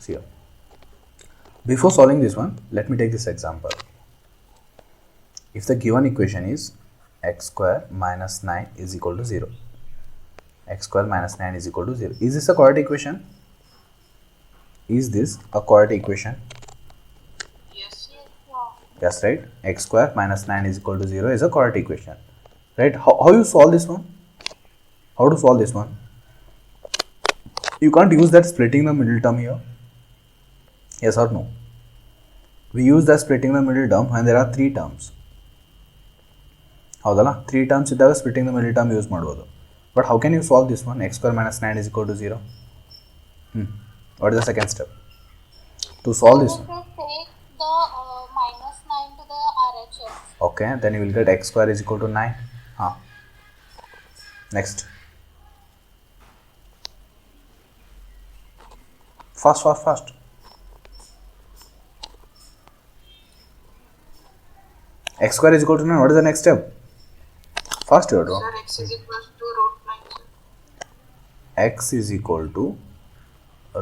See here. Before solving this one, let me take this example. If the given equation is x square minus 9 is equal to 0, x square minus 9 is equal to 0. Is this a quadratic equation? Is this a quadratic equation? Yes. Yes, right? X square minus 9 is equal to 0 is a quadratic equation. Right? How you solve this one? How to solve this one? You can't use that splitting the middle term here. Yes or no? We use the splitting the middle term when there are 3 terms. ಹೌದಲ್ಲ 3 terms ಇದ್ದಾಗ splitting the middle term use ಮಾಡ್ಬೋದು. But how can you solve this one? X square minus 9 is equal to 0. What is the second step? To solve this one. Take the minus 9 to the RHS. Okay, then you will get x square is equal to 9. Next. Fast. X square is equal to 9. What is the next step? Fast, you draw. Sir, x is equal to root 9. X is equal to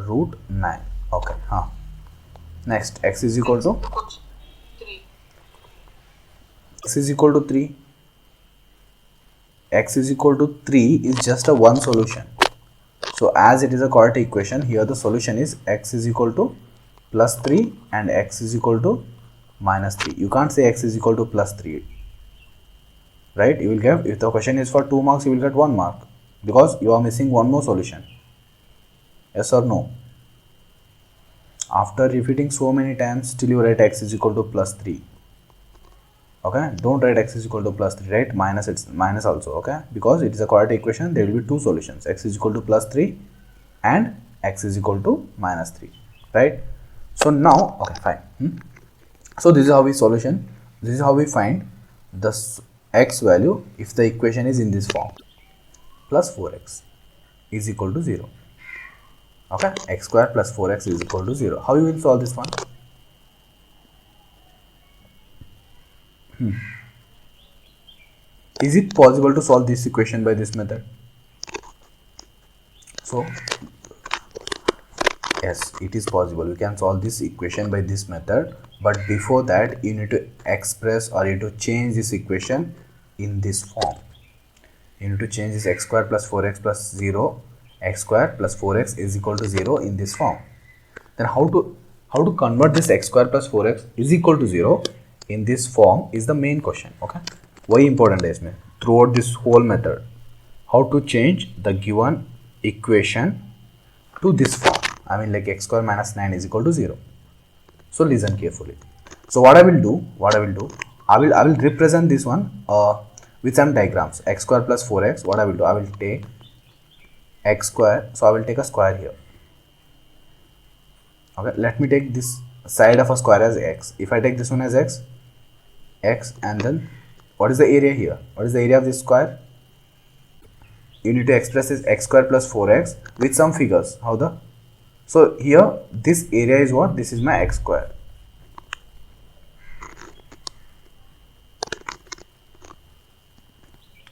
root 9. Okay. Next, x is equal to 3. X is equal to 3. X is equal to 3 is just a one solution. So as it is a quadratic equation, here the solution is x is equal to plus 3 and x is equal to minus 3. You can't say x is equal to plus 3. Right? You will get, if the question is for 2 marks, you will get 1 mark because you are missing one more solution. Yes or no? After repeating so many times, still you write x is equal to plus 3. Okay, don't write x is equal to plus 3, right? It's minus also, okay? Because it is a quadratic equation, there will be two solutions, x is equal to plus 3 and x is equal to minus 3, right? So now, okay, fine. So this is how we solution. This is how we find the x value if the equation is in this form. Plus 4x is equal to 0. Okay, x square plus 4x is equal to 0. How you will solve this one? Is it possible to solve this equation by this method? So yes, it is possible. We can solve this equation by this method, but before that you need to express or you need to change this equation in this form. You need to change this x square plus 4x plus 0, x square plus 4x is equal to 0 in this form. Then how to convert this x square plus 4x is equal to 0 in this form is the main question. Okay, why important is me throughout this whole method, how to change the given equation to this form. I mean like x square minus 9 is equal to 0. So listen carefully. So what I will do, I will represent this one with some diagrams. X square plus 4x, what I will do, I will take x square, so I will take a square here. Okay, let me take this side of a square as x. If I take this one as x, and then what is the area here? What is the area of this square? You need to express this x square plus 4x with some figures. How the? So here this area is what? This is my x square.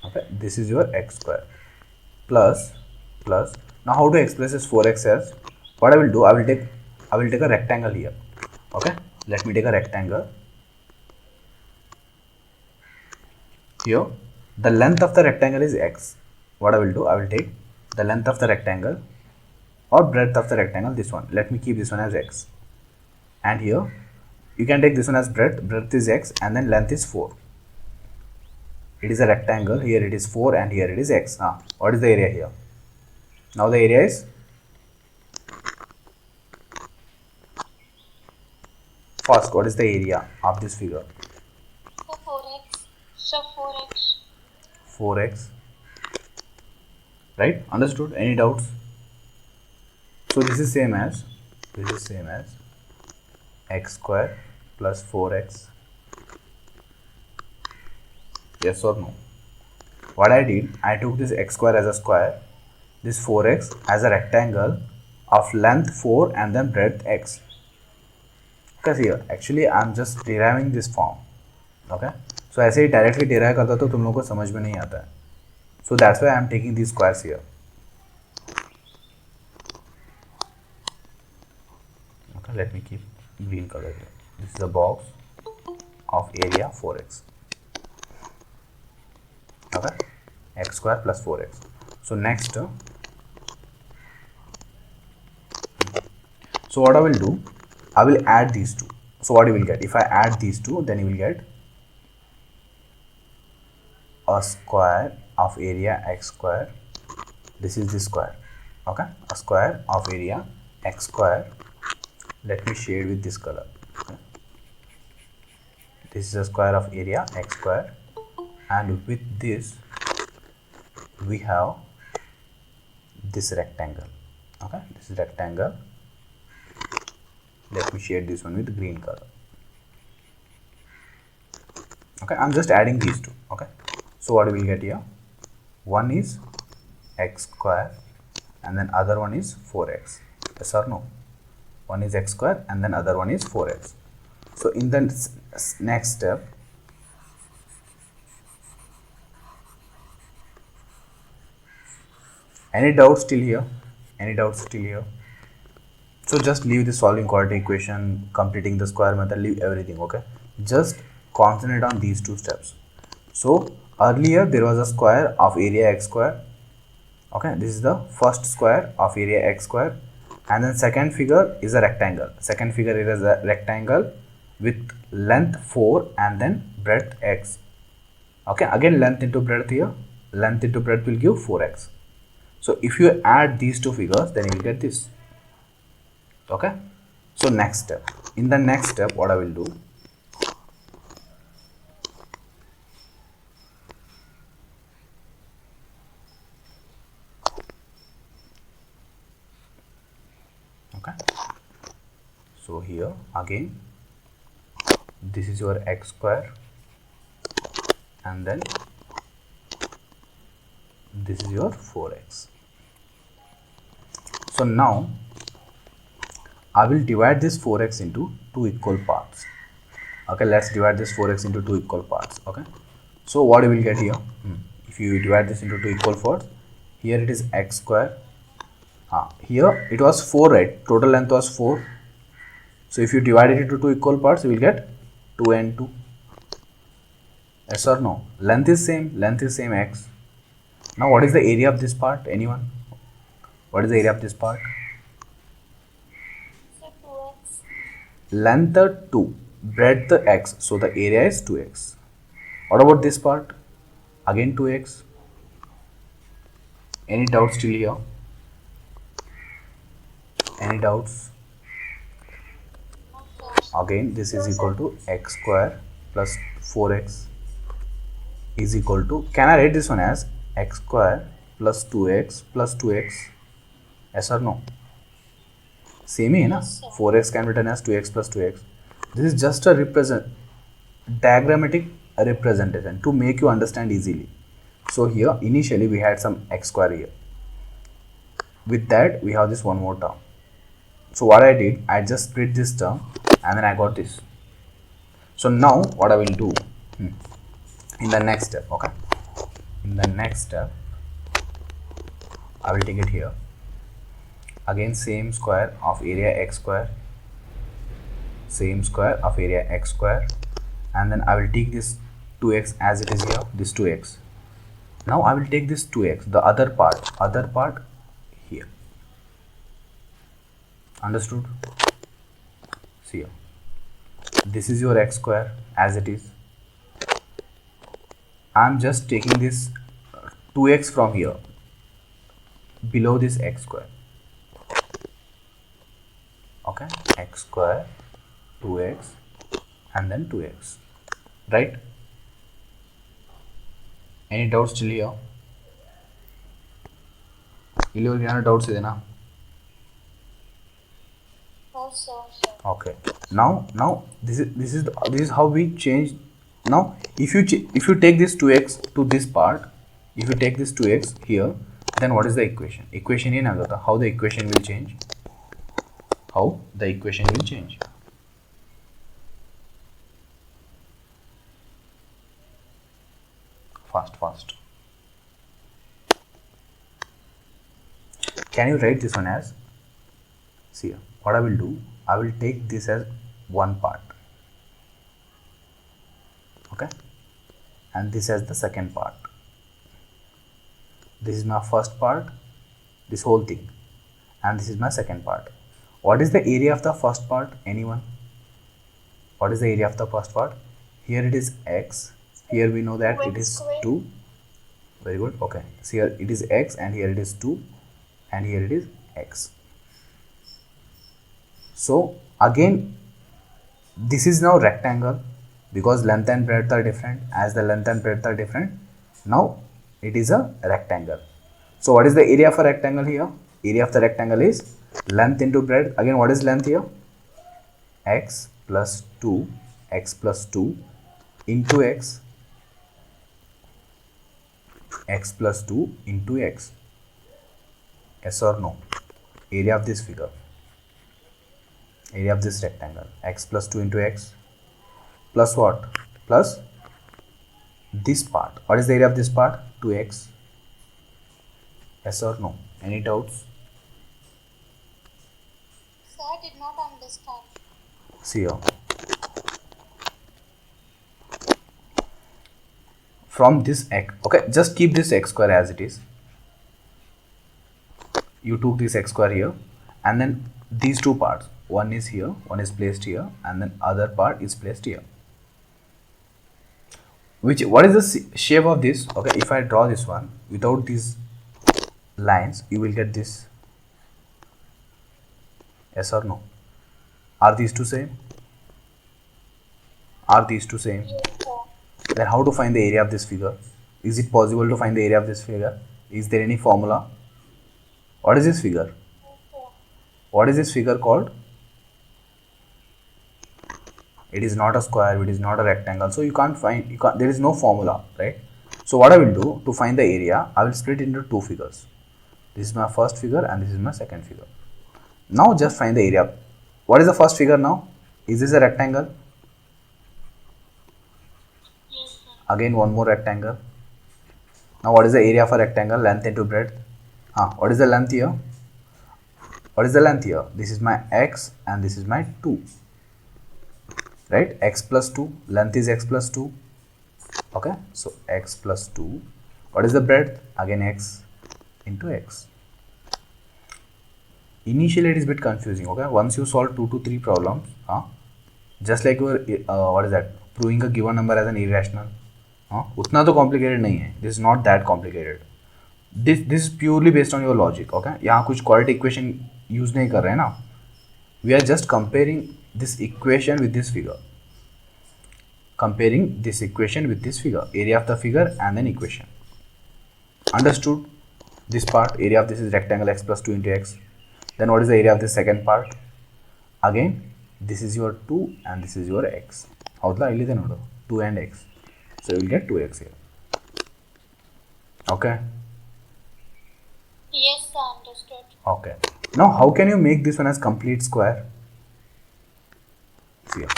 Okay, this is your x square plus. Now how to express this 4x as? What I will do, I will take a rectangle here. Okay, let me take a rectangle. Here the length of the rectangle is x. What I will do, I will take the length of the rectangle or breadth of the rectangle, this one. Let me keep this one as x. And here you can take this one as breadth is x and then length is 4. It is a rectangle, here it is 4 and here it is x. What is the area here? Now the area is first, what is the area of this figure? 4x. So 4x. 4x. Right? Understood? Any doubts? So this is same as x square plus 4x. Yes or no? What I did, I took this x square as a square, this 4x as a rectangle of length 4 and then breadth x. Because here actually I am just deriving this form. Okay, so ऐसे ही directly derive करता तो तुम लोगों को समझ में नहीं आता है. So that's why I am taking these squares here. Okay, let me keep green color here. This is the box of area 4x. Okay, x square plus 4x. So next, so what I will do, I will add these two. So what you will get, if I add these two, then you will get a square of area x square. This is the square. Okay, a square of area x square. Let me shade with this color. Okay. This is a square of area x square, and with this we have this rectangle. Okay, this is rectangle. Let me shade this one with green color. Okay, I'm just adding these two. Okay, so what we will get here, one is x square and then other one is 4x. Yes or no? One is x square and then other one is 4x. So in the next step, any doubts till here? Any doubts till here? So just leave the solving quadratic equation, completing the square method, leave everything. Okay, just concentrate on these two steps. So earlier there was a square of area x square. Okay, this is the first square of area x square, and then second figure is a rectangle. Second figure is a rectangle with length 4 and then breadth x. Okay, again length into breadth here, length into breadth will give 4x. So if you add these two figures, then you will get this. Okay, so next step, in the next step what I will do, okay, so here again this is your x square and then this is your 4x. So now I will divide this 4x into two equal parts. Okay, let's divide this 4x into two equal parts. Okay, so what you will get here, if you divide this into two equal parts, here it is x square. Here it was 4, right? Total length was 4. So if you divide it into two equal parts, you will get 2 and 2. Yes or no? Length is same x. Now what is the area of this part? Anyone? What is the area of this part? So 2x. Length 2, breadth x, so the area is 2x. What about this part? Again 2x. Any doubts till here? Any doubts? No, sir. Again this is equal to x square plus 4x is equal to, can I write this one as x square plus 2x plus 2x? Yes or no? Same ही है ना, 4x can be written as 2x plus 2x. This is just a diagrammatic representation to make you understand easily. So here initially we had some x square here. With that we have this one more term. So what I did, I just split this term and then I got this. So now what I will do, in the next step, okay, in the next step I will take it here. Again same square of area x square, same square of area x square, and then I will take this 2x as it is here, this 2x. Now I will take this 2x, the other part here. Understood? See here, this is your x square as it is. I am just taking this 2x from here below this x square. Okay, x square, 2x and then 2x, right? Any doubts till here? ಇಲ್ಲಿ doubts ಇದೆನಾ? No, sir. Okay, now this is how we change. Now if you take this 2x to this part, if you take this 2x here, then what is the equation? Equation ಏನಾಗುತ್ತೆ? How the equation will change? How the equation will change? Fast. Can you write this one as, see here, what I will do, I will take this as one part, okay, and this as the second part. This is my first part, this whole thing, and this is my second part. What is the area of the first part? Anyone? What is the area of the first part? Here it is x, here we know that it is 2. Very good. Okay, so here it is x and here it is 2 and here it is x. So again this is now rectangle because length and breadth are different. As the length and breadth are different, now it is a rectangle. So what is the area of a rectangle here? Area of the rectangle is length into breadth. Again, what is length here? X plus 2, x plus 2 into x, x plus 2 into x. Yes or no? Area of this figure, area of this rectangle, x plus 2 into x plus what? Plus this part. What is the area of this part? 2x. Yes or no? Any doubts? Sir, I did not understand. See here. From this x, okay, just keep this x square as it is. You took this x square here and then these two parts, one is here, one is placed here, and then other part is placed here. What is the shape of this? Okay, if I draw this one without these lines, you will get this. Yes or no? Are these two same? Are these two same? Yes, sir. Then how to find the area of this figure? Is it possible to find the area of this figure? Is there any formula? What is this figure? Yes, sir. What is this figure called? It is not a square, it is not a rectangle, so you can't find, there is no formula, right? So what I will do to find the area, I will split it into two figures. This is my first figure and this is my second figure. Now just find the area. What is the first figure now? Is this a rectangle? Yes, sir. Again one more rectangle. Now what is the area of a rectangle? Length into breadth. What is the length here? What is the length here? This is my x and this is my 2. Right? X plus 2. Length is x plus 2. Okay. So x plus 2. What is the breadth? Again x into x. Initially it is a bit confusing. Okay. Once you solve 2 to 3 problems, just like your what is that? Proving a given number as an irrational. उतना तो complicated नहीं है. This is not that complicated. This is purely based on your logic. Okay. यहाँ कुछ quadratic equation use नहीं कर रहे हैं ना. We are just comparing this equation with this figure. Comparing this equation with this figure. Area of the figure and then equation. Understood? This part, area of this is rectangle x plus 2 into x. Then what is the area of this second part? Again, this is your 2 and this is your x. How's the 2 and x. So you will get 2x here. Okay. Yes, sir, understood. Okay. Now how can you make this one as complete square? See here.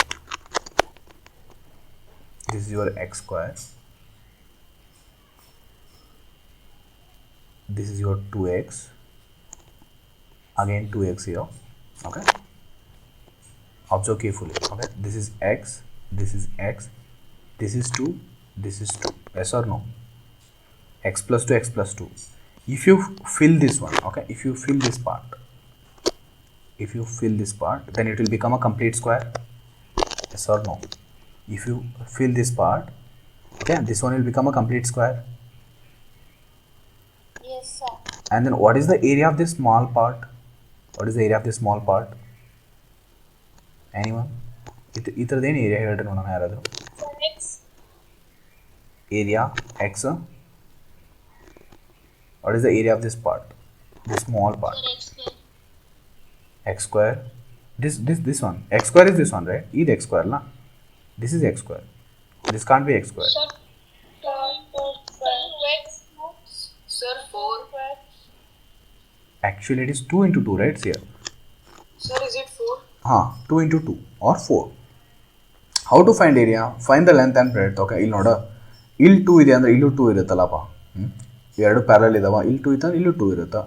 This is your x square. This is your 2x. Again 2x here. Okay. Observe carefully. Okay. This is x. This is x. This is 2. This is 2. Yes or no? X plus 2, x plus 2. If you fill this one, okay, if you fill this part, then it will become a complete square. Yes or no? If you fill this part, okay, this one will become a complete square. Yes, sir. And then what is the area of this small part? What is the area of this small part? Anyone? Either then area here to know. X. Area x. What is the area of this part? This small part. Sir, x square. X square. This one. X square is this one, right? Either x square, la. This is x square. This can't be x square. Sir, 2x. Sir, 4. Actually, it is 2 into 2, right? Here. Sir, is it 4? 2 into 2 or 4. How to find area? Find the length and breadth. Okay, ಇಲ್ಲಿ ನೋಡ ಇಲ್ಲಿ 2 ಇದೆ ಅಂದ್ರೆ ಇಲ್ಲೂ 2 ಇರುತ್ತಲ್ಲಪ್ಪ. ಎರಡು parallel ಇದಾವ, ಇಲ್ಲಿ 2 ಇತ್ತ, ಇಲ್ಲೂ 2 ಇರುತ್ತಾ.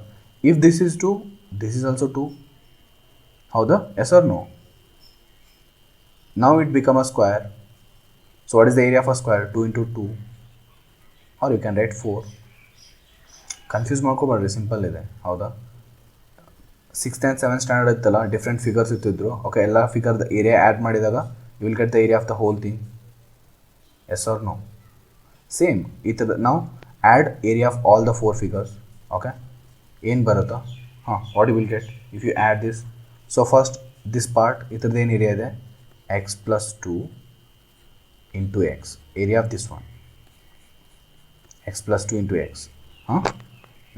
If this is 2, this is also 2. ಹೌದಾ? Yes or no? Now it become a square. So what is the area of a square? 2 into 2, or you can write 4. Confuse ಮಾಡ್ಕೋಬೇಡ್ರಿ, ಸಿಂಪಲ್ ಇದೆ. ಹೌದಾ? 6th and 7th ಸ್ಟ್ಯಾಂಡರ್ಡ್ ಇತ್ತಲ್ಲ, different figures ಇತ್ತಿದ್ರು. Okay, ಎಲ್ಲ ಫಿಗರ್ದ area add ಮಾಡಿದಾಗ you will get the area of the whole thing. Yes or no? Same ಈ ಥರದ ನಾವು add area of all the 4 figures. Okay, ಏನು ಬರುತ್ತಾ? ಹಾಂ, what you will get if you add this? So first this part ಈ ಥರದ್ದು ಏನು area ಇದೆ? X plus 2 into x, area of this one, x plus 2 into x.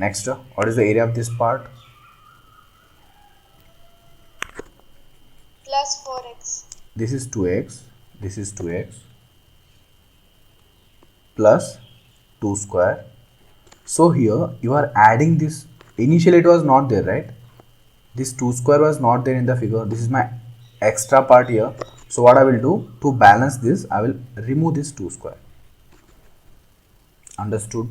Next, what is the area of this part? Plus 4x. This is 2x, this is 2x plus 2 square. So here you are adding this. Initially it was not there, right? This 2 square was not there in the figure. This is my extra part here. So what I will do to balance this, I will remove this 2 square. Understood?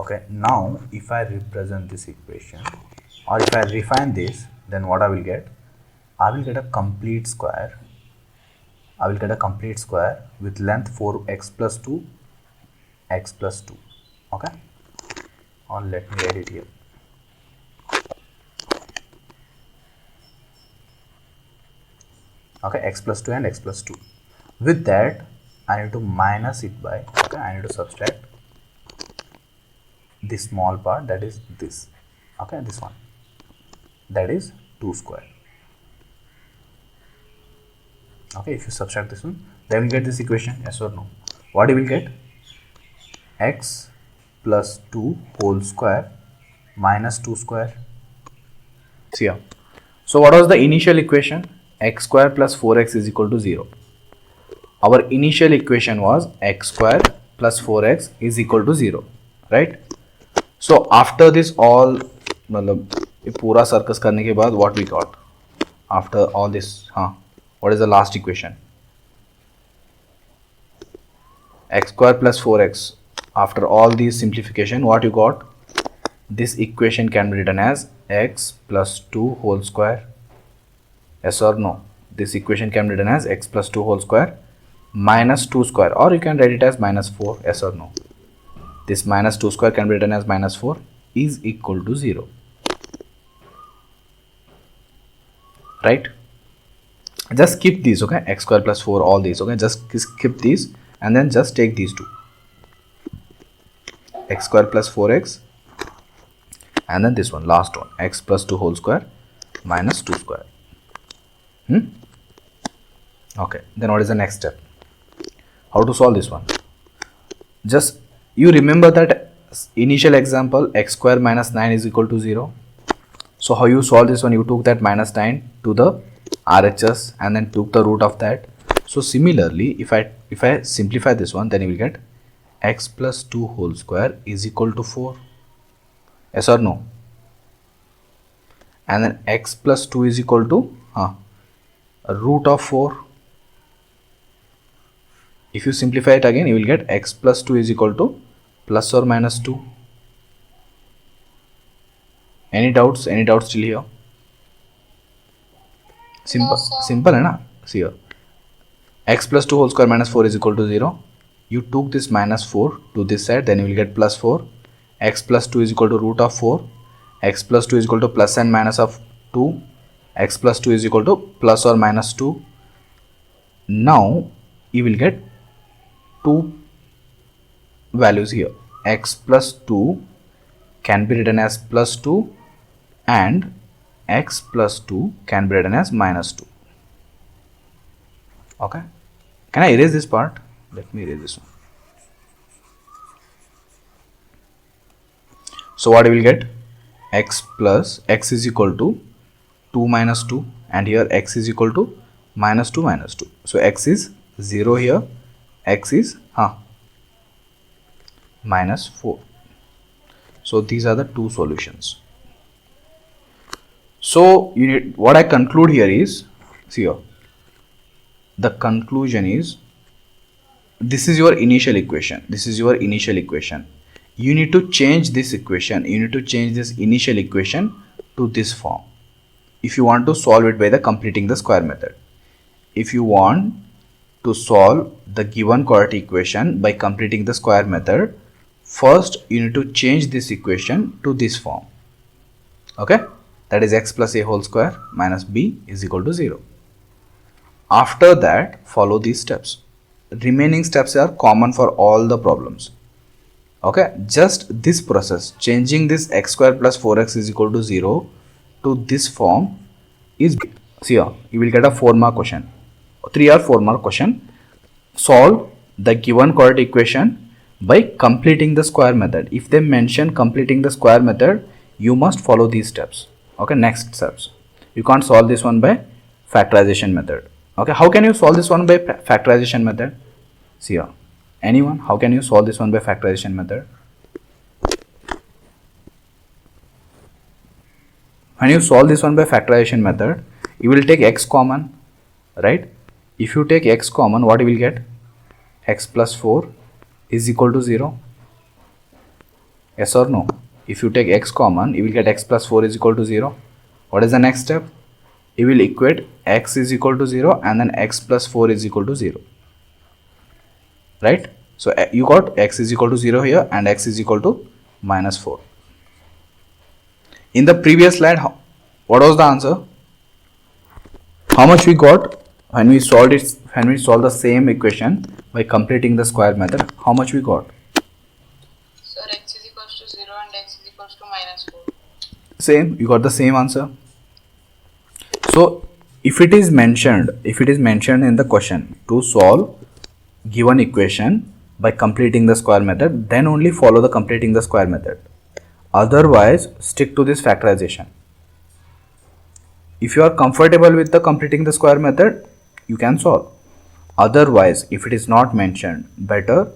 Okay, now if I represent this equation, or if I refine this, then what I will get? I will get a complete square. I will get a complete square with length 4x plus 2, x plus 2. Okay, or let me write it here. Okay, x plus 2 and x plus 2. With that, I need to minus it by, okay, I need to subtract this small part, that is this. Okay, this one, that is 2 square. Okay, if you subtract this one, then we get this equation. Yes or no? What you will get? X plus 2 whole square minus 2 square. See here. So what was the initial equation? X square plus 4x is equal to 0. Our initial equation was x square plus 4x is equal to 0, right? So after this all, मतलब ये पूरा circus करने के बाद what we got? After all this, what is the last equation? X square plus 4x. After all these simplification, what you got? This equation can be written as x plus 2 whole square. Yes or no? This equation can be written as x plus 2 whole square minus 2 square, or you can write it as minus 4. Yes or no? This minus 2 square can be written as minus 4 is equal to 0. Right? Just skip these, okay? X square plus 4, all these, okay? Just skip these and then just take these two. X square plus 4x and then this one, last one, x plus 2 whole square minus 2 square. Okay, then what is the next step? How to solve this one? Just you remember that initial example, x square minus 9 is equal to 0. So how you solve this one? You took that minus 9 to the RHS and then took the root of that. So similarly, if I simplify this one, then you will get x plus 2 whole square is equal to 4. Yes or no? And then x plus 2 is equal to root of 4. If you simplify it again, you will get x plus 2 is equal to plus or minus 2. Any doubts? Any doubts still here? Simple, No, simple hai na? See here, x plus 2 whole square minus 4 is equal to 0. You took this minus 4 to this side, then you will get plus 4. X plus 2 is equal to root of 4. X plus 2 is equal to plus and minus of 2. X plus 2 is equal to plus or minus 2. Now you will get two values here. X plus 2 can be written as plus 2 and x plus 2 can be written as minus 2. Okay, can I erase this part? Let me erase this one. So what you will get? X plus x is equal to 2 minus 2, and here x is equal to minus 2 minus 2. So x is 0 here, x is minus 4. So these are the two solutions. So you need, what I conclude here is, see here, the conclusion is, this is your initial equation. This is your initial equation. You need to change this equation. You need to change this initial equation to this form. If you want to solve it by the completing the square method. If you want to solve the given quadratic equation by completing the square method, first you need to change this equation to this form. Okay, that is x plus a whole square minus b is equal to 0. After that, follow these steps. Remaining steps are common for all the problems. Okay, just this process, changing this x square plus 4x is equal to 0 to this form is, see here, you will get a 4 mark question, 3 or 4 mark question. Solve the given quadratic equation by completing the square method. If they mention completing the square method, you must follow these steps. Okay, next steps. You can't solve this one by factorization method. Okay, how can you solve this one by factorization method? See here, anyone, how can you solve this one by factorization method? When you solve this one by factorization method, you will take x common, right? If you take x common, what you will get? X plus 4 is equal to 0. Yes or no? If you take x common, you will get x plus 4 is equal to 0. What is the next step? You will equate x is equal to 0 and then x plus 4 is equal to 0. Right? So you got x is equal to 0 here and x is equal to minus 4. In the previous slide, what was the answer? How much we got when we solved it, when we solved the same equation by completing the square method? How much we got? Sir, x is equals to 0 and x is equals to minus 4. Same, you got the same answer. So if it is mentioned in the question to solve given equation by completing the square method, then only follow the completing the square method. Otherwise, stick to this factorization. If you are comfortable with the completing the square method, you can solve. Otherwise, if it is not mentioned, better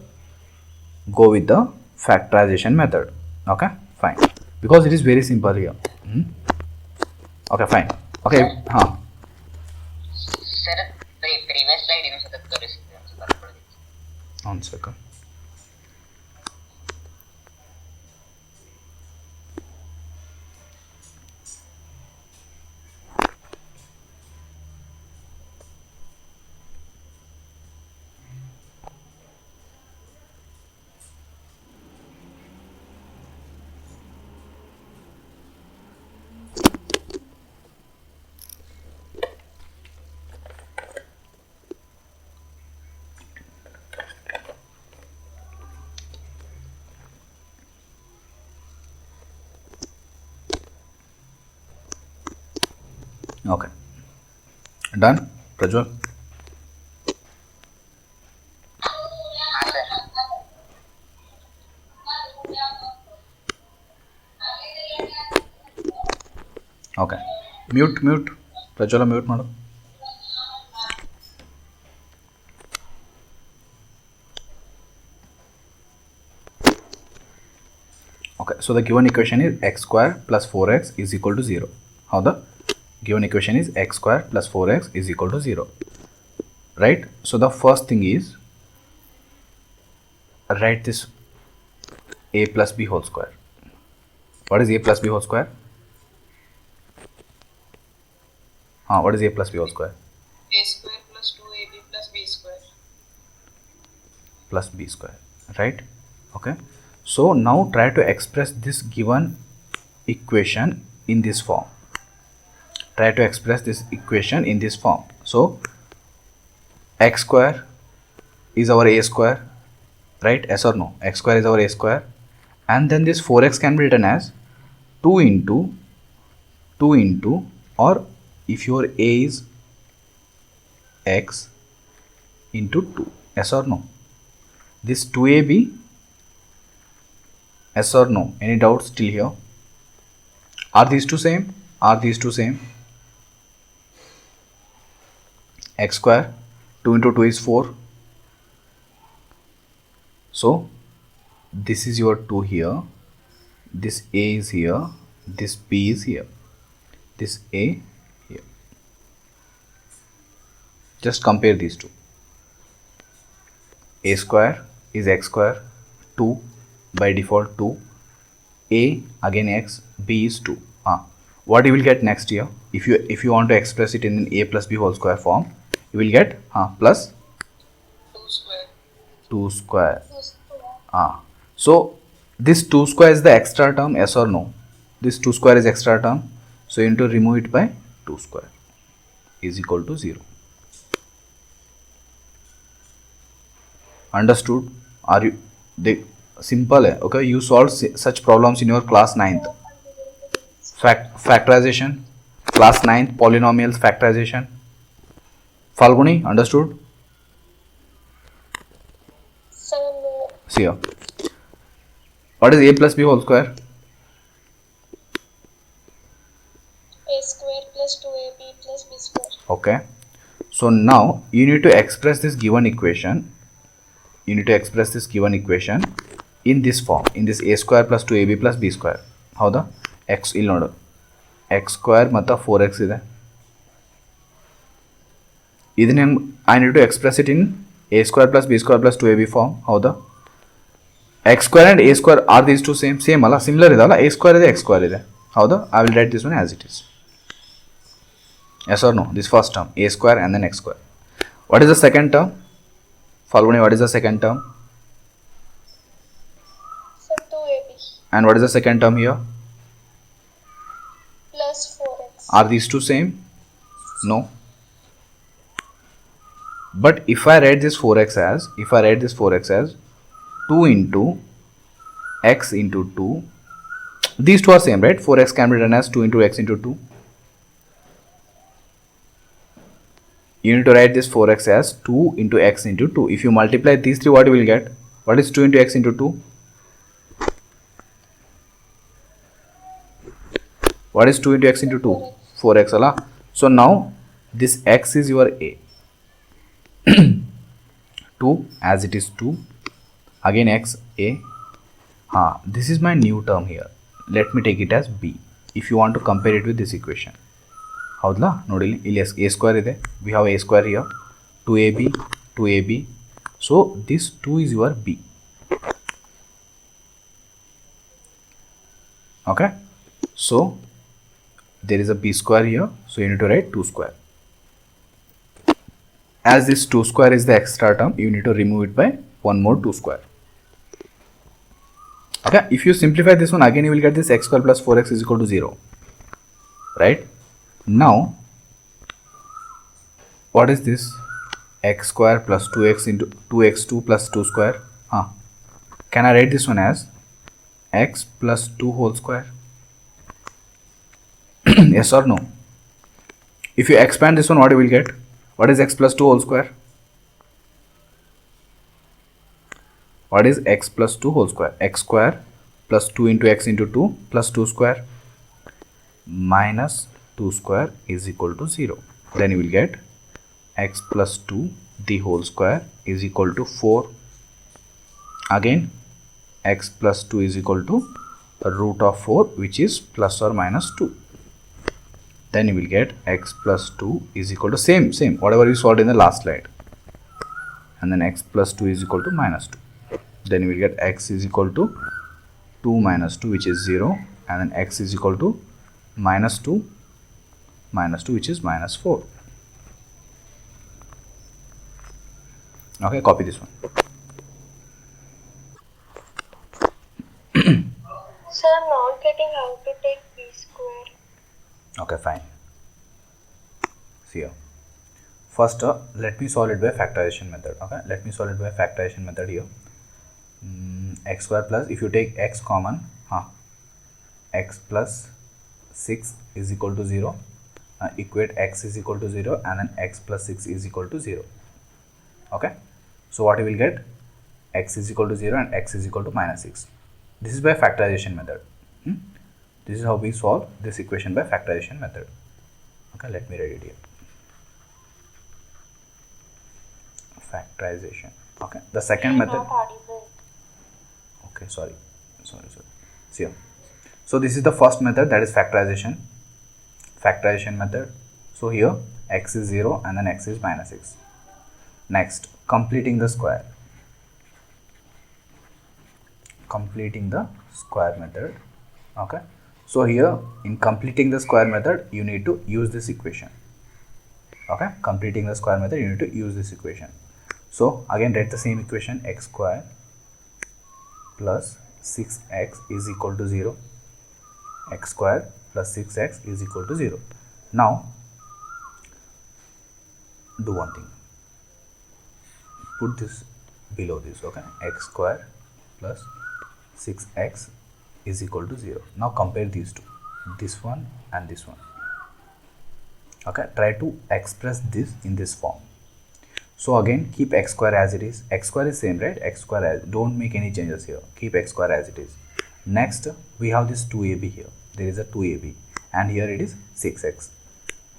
go with the factorization method. Okay, fine. Because it is very simple here. Okay, fine. Okay, Sir, previous slide ಏನು ಸತತ ತೋರಿಸಿದೆ ಅಂತ ಬರ್ಕೊಳ್ಳಿ. One second. Okay, done, Prajwal? Okay, mute Prajwala, mute madu. Okay, so the given equation is x square plus 4x is equal to 0. How the given equation is x square plus 4x is equal to 0, right? So the first thing is write this a plus b whole square. What is a plus b whole square? What is a plus b whole square? A square plus 2ab plus b square. Plus b square, right? Okay, so now try to express this given equation in this form. Try to express this equation in this form. So x square is our a square, right? Yes or no? X square is our a square, and then this 4x can be written as 2 into, or if your a is x into 2. Yes or no? This 2ab. Yes or no? Any doubts still here? Are these two same? Are these two same? X square 2 into 2 is 4. So this is your 2 here, this a is here, this b is here, this a here. Just compare these two. A square is x square, 2 by default 2, a again x, b is 2. what you will get next here, if you want to express it in an a plus b whole square form, you will get plus 2 square. 2 square. Plus 2. So this 2 square is the extra term, yes or no? This 2 square is extra term, so you need to remove it by 2 square is equal to 0. Understood? Are you they simple hai? Okay, you solve such problems in your class 9th. Factorization, class 9th, polynomials factorization. Falguni, understood? Sir, no. See here. What is a plus b whole square? A square plus 2ab plus b square. Okay. So now you need to express this given equation. You need to express this given equation in this form, in this a square plus 2ab plus b square. How the x will not x square matta 4x ಇದೆ. ಇದನ್ನ I need to express it in a square plus b square plus 2ab form. How the x square and a square are these two same ಅಲ್ಲ, similar ಇದಲ್ಲ, a square ಇದೆ x square ಇದೆ. How the I will write this one as it is. Yes or no? This first term a square and then x square. What is the second term? Falguni, what is the second term? Sir, 2ab And what is the second term here? plus 4x. Are these two same? No. But if I write this 4x as 2 into x into 2, these two are same, right? 4x can be written as 2 into x into 2. You need to write this 4x as 2 into x into 2. If you multiply these three, what you will get? What is 2 into x into 2? What is 2 into x into 2? 4x ala. So now this x is your a. 2 as it is 2. Again x a. This is my new term here. Let me take it as b. If you want to compare it with this equation. ಹೌದಲ್ಲ ನೋಡಿ ಇಲ್ಲಿ a square ಇದೆ, we have a square here, 2ab, so this 2 is your b. Okay, so there is a b square here, so you need to write 2 square. As this 2 square is the extra term, you need to remove it by one more 2 square. Okay, if you simplify this one again, you will get this x square plus 4x is equal to 0, right? Now what is this? X square plus 2x into 2x2 plus 2 square. Can I write this one as x plus 2 whole square? Yes or no? If you expand this one, what you will get? What is x plus 2 whole square? What is x plus 2 whole square? X square plus 2 into x into 2 plus 2 square minus 2 square is equal to 0. Then you will get x plus 2 the whole square is equal to 4. Again x plus 2 is equal to root of 4, which is plus or minus 2. Then you will get x plus 2 is equal to same whatever we solved in the last slide, and then x plus 2 is equal to minus 2. Then you will get x is equal to 2 minus 2, which is 0, and then x is equal to minus 2 which is minus 4. Okay, copy this one. Sir, I'm not getting how to take b square. Okay, fine. See here. First, let me solve it by factorization method. Okay, let me solve it by factorization method here. X square plus, if you take x common, x plus 6 is equal to 0. Equate x is equal to 0 and then x plus 6 is equal to 0. Okay, so what you will get? X is equal to 0 and x is equal to minus 6. This is by factorization method. This is how we solve this equation by factorization method. Okay, let me write it here. Factorization. Okay, the second method. Not audible. Okay, sorry. See here. So this is the first method, that is factorization method. So here x is 0 and then x is minus 6. Next, completing the square method. Okay, So here in completing the square method, you need to use this equation. Okay, completing the square method, you need to use this equation. So again write the same equation, x square plus 6x is equal to 0. X square plus 6x is equal to 0. Now do one thing, put this below this. Okay, x square plus 6x is equal to 0. Now compare these two, this one and this one. Okay, try to express this in this form. So again keep x square as it is. X square is same, right? X square as, don't make any changes here, keep x square as it is. Next we have this 2ab here, there is a 2ab, and here it is 6x.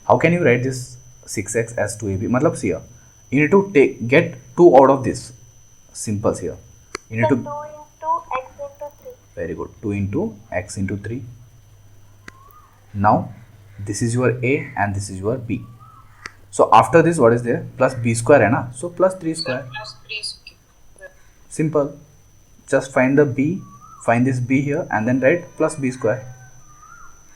How can you write this 6x as 2ab? Matlab see here, you need to get 2 out of this simples here. You need So to 2 into x into 3. very good, 2 into x into 3. Now this is your a and this is your b. So after this what is there? Plus b square hai na? So plus 3 square. Plus 3 square. Simple. Just find the b, find this b here and then write plus b square.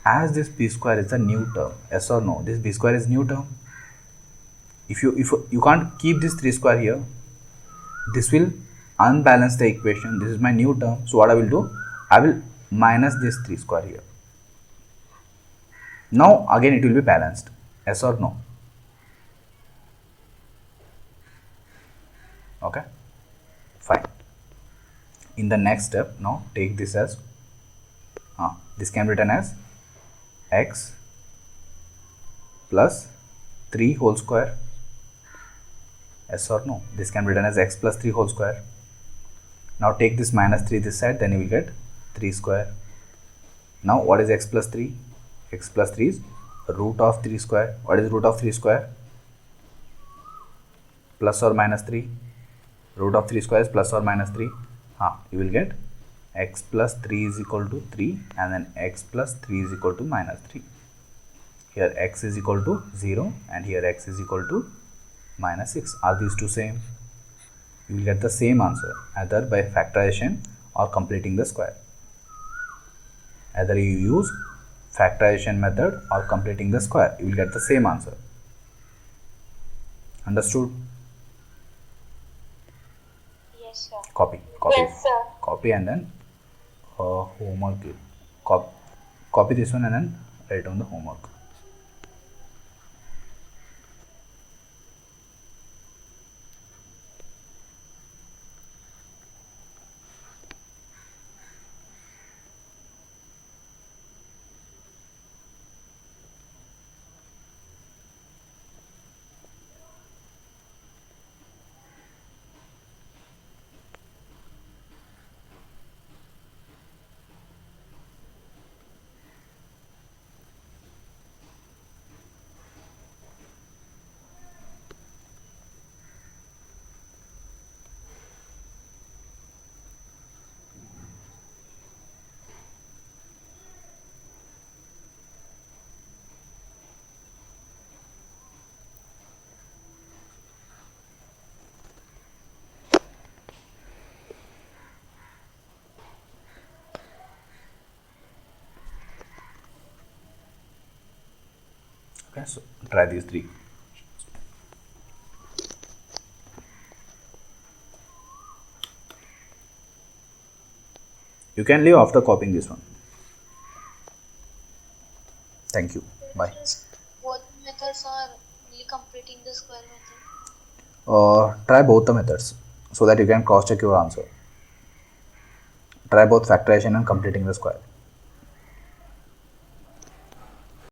As this b square is a new term, yes or no? This b square is new term. If you can't keep this 3 square here, this will unbalance the equation. This is my new term. So what I will do? I will minus this 3 square here. Now again it will be balanced, yes or no? Okay, fine. In the next step, now take this as this can be written as x plus 3 whole square, yes or no? This can be written as x plus 3 whole square. Now take this minus 3 this side, then you will get 3 square. Now what is x plus 3? X plus 3 is root of 3 square. What is root of 3 square? Plus or minus 3. Root of 3 square is plus or minus 3. You will get x plus 3 is equal to 3 and then x plus 3 is equal to minus 3. Here x is equal to 0 and here x is equal to minus 6. Are these two same? You will get the same answer either by factorization or completing the square. Either you use factorization method or completing the square, you will get the same answer. Understood? Yes, sir. Copy Yes, sir. copy and then homework. Copy this one and then write on the homework. Okay, so try these three. You can leave after copying this one. Thank you. Bye. Both methods are only completing the square method. Try both the methods so that you can cross check your answer. Try both factorization and completing the square.